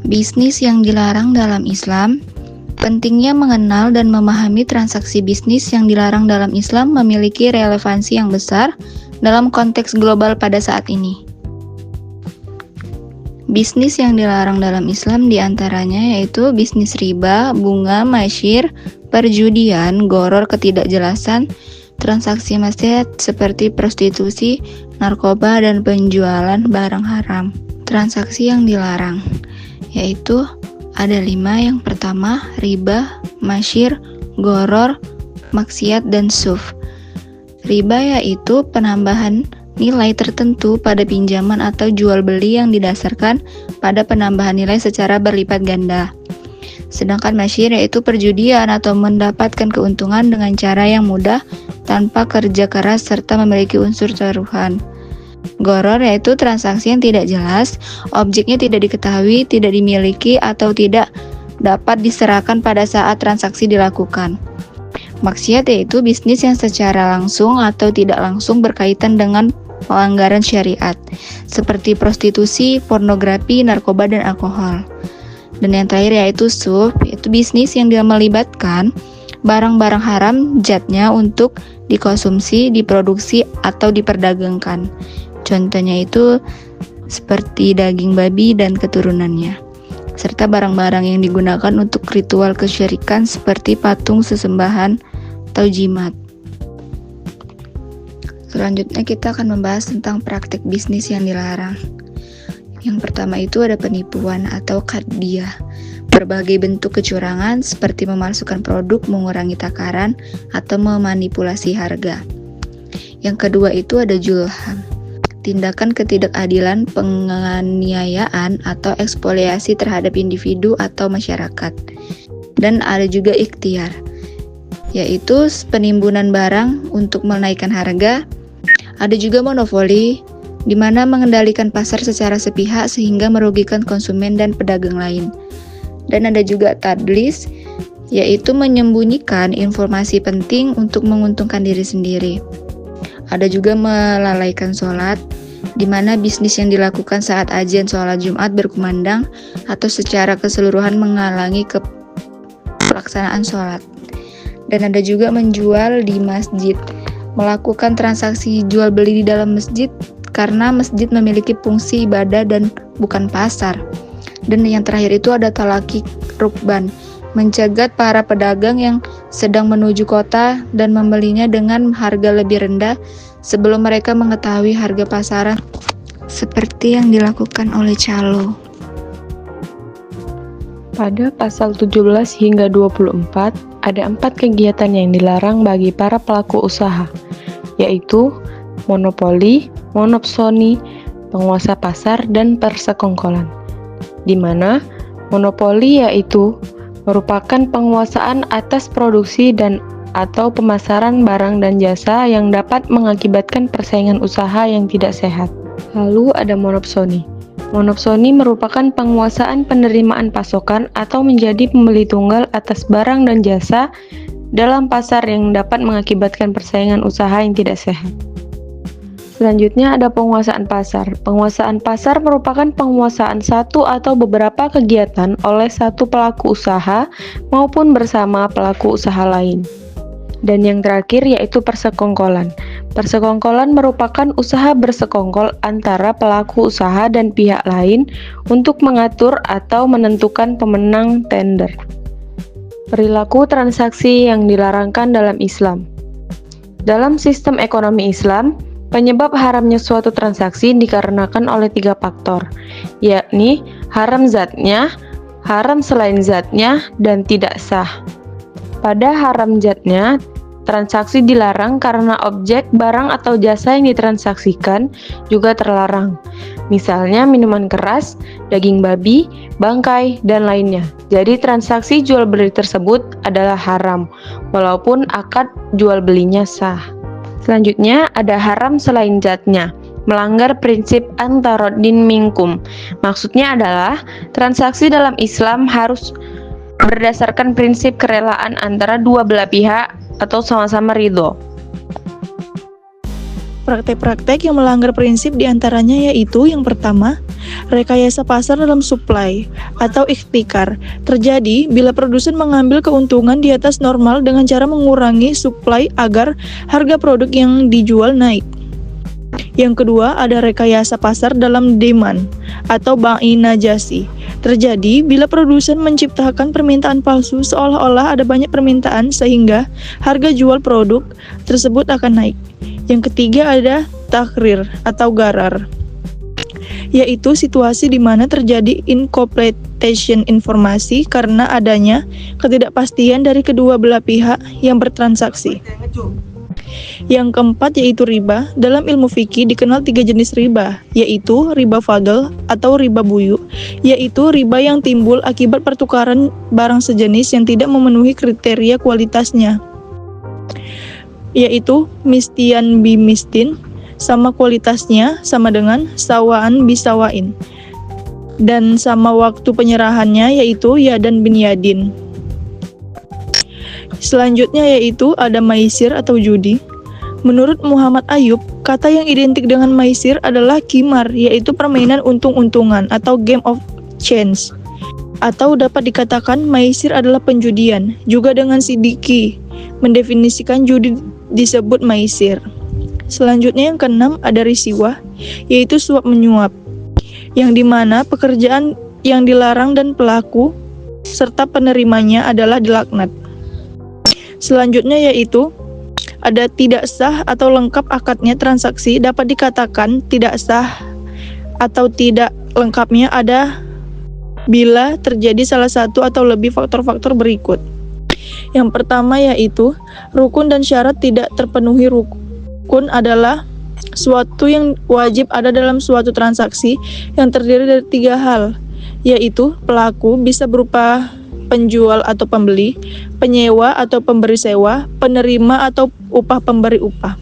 Bisnis yang dilarang dalam Islam. Pentingnya mengenal dan memahami transaksi bisnis yang dilarang dalam Islam memiliki relevansi yang besar dalam konteks global pada saat ini. Bisnis yang dilarang dalam Islam diantaranya yaitu bisnis riba, bunga, masyir, perjudian, goror, ketidakjelasan, transaksi maksiat seperti prostitusi, narkoba, dan penjualan barang haram. Transaksi yang dilarang yaitu ada 5. Yang pertama, riba, masyir, goror, maksiat, dan suf. Riba yaitu penambahan nilai tertentu pada pinjaman atau jual beli yang didasarkan pada penambahan nilai secara berlipat ganda. Sedangkan masyir yaitu perjudian atau mendapatkan keuntungan dengan cara yang mudah tanpa kerja keras serta memiliki unsur taruhan. Goror yaitu transaksi yang tidak jelas, objeknya tidak diketahui, tidak dimiliki, atau tidak dapat diserahkan pada saat transaksi dilakukan. Maksiat yaitu bisnis yang secara langsung atau tidak langsung berkaitan dengan pelanggaran syariat, seperti prostitusi, pornografi, narkoba, dan alkohol. Dan yang terakhir yaitu suf, yaitu bisnis yang melibatkan barang-barang haram zatnya untuk dikonsumsi, diproduksi, atau diperdagangkan. Contohnya itu seperti daging babi dan keturunannya, serta barang-barang yang digunakan untuk ritual kesyirikan seperti patung sesembahan atau jimat. Selanjutnya kita akan membahas tentang praktik bisnis yang dilarang. Yang pertama itu ada penipuan atau qadiyah. Berbagai bentuk kecurangan seperti memalsukan produk, mengurangi takaran, atau memanipulasi harga. Yang kedua itu ada julham. Tindakan ketidakadilan, penganiayaan, atau ekspoliasi terhadap individu atau masyarakat. Dan ada juga ikhtiar, yaitu penimbunan barang untuk menaikkan harga. Ada juga monopoli, di mana mengendalikan pasar secara sepihak sehingga merugikan konsumen dan pedagang lain. Dan ada juga tadlis, yaitu menyembunyikan informasi penting untuk menguntungkan diri sendiri. Ada juga melalaikan sholat, di mana bisnis yang dilakukan saat azan sholat Jumat berkumandang atau secara keseluruhan menghalangi pelaksanaan sholat. Dan ada juga menjual di masjid, melakukan transaksi jual beli di dalam masjid karena masjid memiliki fungsi ibadah dan bukan pasar. Dan yang terakhir itu ada talaki rukban, mencegat para pedagang yang sedang menuju kota dan membelinya dengan harga lebih rendah sebelum mereka mengetahui harga pasaran, seperti yang dilakukan oleh calo. Pada pasal 17 hingga 24, ada 4 kegiatan yang dilarang bagi para pelaku usaha, yaitu monopoli, monopsoni, penguasa pasar, dan persekongkolan. Di mana monopoli yaitu merupakan penguasaan atas produksi dan atau pemasaran barang dan jasa yang dapat mengakibatkan persaingan usaha yang tidak sehat. Lalu ada monopsoni. Monopsoni merupakan penguasaan penerimaan pasokan atau menjadi pembeli tunggal atas barang dan jasa dalam pasar yang dapat mengakibatkan persaingan usaha yang tidak sehat. Selanjutnya ada penguasaan pasar. Penguasaan pasar merupakan penguasaan satu atau beberapa kegiatan oleh satu pelaku usaha maupun bersama pelaku usaha lain. Dan yang terakhir yaitu persekongkolan. Persekongkolan merupakan usaha bersekongkol antara pelaku usaha dan pihak lain untuk mengatur atau menentukan pemenang tender. Perilaku transaksi yang dilarangkan dalam Islam. Dalam sistem ekonomi Islam, penyebab haramnya suatu transaksi dikarenakan oleh 3 faktor, yakni haram zatnya, haram selain zatnya, dan tidak sah. Pada haram zatnya, transaksi dilarang karena objek, barang, atau jasa yang ditransaksikan juga terlarang. Misalnya minuman keras, daging babi, bangkai, dan lainnya. Jadi transaksi jual beli tersebut adalah haram, walaupun akad jual belinya sah. Selanjutnya ada haram selain zatnya, melanggar prinsip antarodin minkum. Maksudnya adalah transaksi dalam Islam harus berdasarkan prinsip kerelaan antara dua belah pihak atau sama-sama ridho. Praktek-praktek yang melanggar prinsip diantaranya yaitu yang pertama, Rekayasa pasar dalam supply atau ikhtikar terjadi bila produsen mengambil keuntungan di atas normal dengan cara mengurangi supply agar harga produk yang dijual naik. Yang kedua, ada rekayasa pasar dalam demand atau bai najasi. Terjadi bila produsen menciptakan permintaan palsu seolah-olah ada banyak permintaan sehingga harga jual produk tersebut akan naik. Yang ketiga ada takrir atau garar, yaitu situasi di mana terjadi incompletion informasi karena adanya ketidakpastian dari kedua belah pihak yang bertransaksi. Yang keempat yaitu riba. Dalam ilmu fikih dikenal 3 jenis riba, yaitu riba fadl atau riba buyu, yaitu riba yang timbul akibat pertukaran barang sejenis yang tidak memenuhi kriteria kualitasnya, yaitu mistian bimistin, sama kualitasnya sama dengan sawaan bisawain, dan sama waktu penyerahannya yaitu yadan bin yadin. Selanjutnya yaitu ada maisir atau judi. Menurut Muhammad Ayub, kata yang identik dengan maisir adalah kimar, yaitu permainan untung-untungan atau game of chance. Atau dapat dikatakan maisir adalah penjudian. Juga dengan sidiki mendefinisikan judi disebut maisir. Selanjutnya yang keenam ada risiwah, yaitu suap menyuap, yang dimana pekerjaan yang dilarang dan pelaku serta penerimanya adalah dilaknat. Selanjutnya yaitu ada tidak sah atau lengkap akadnya transaksi. Dapat dikatakan tidak sah atau tidak lengkapnya ada bila terjadi salah satu atau lebih faktor-faktor berikut. Yang pertama yaitu rukun dan syarat tidak terpenuhi. Rukun adalah suatu yang wajib ada dalam suatu transaksi yang terdiri dari 3 hal, yaitu pelaku bisa berupa penjual atau pembeli, penyewa atau pemberi sewa, penerima atau upah pemberi upah.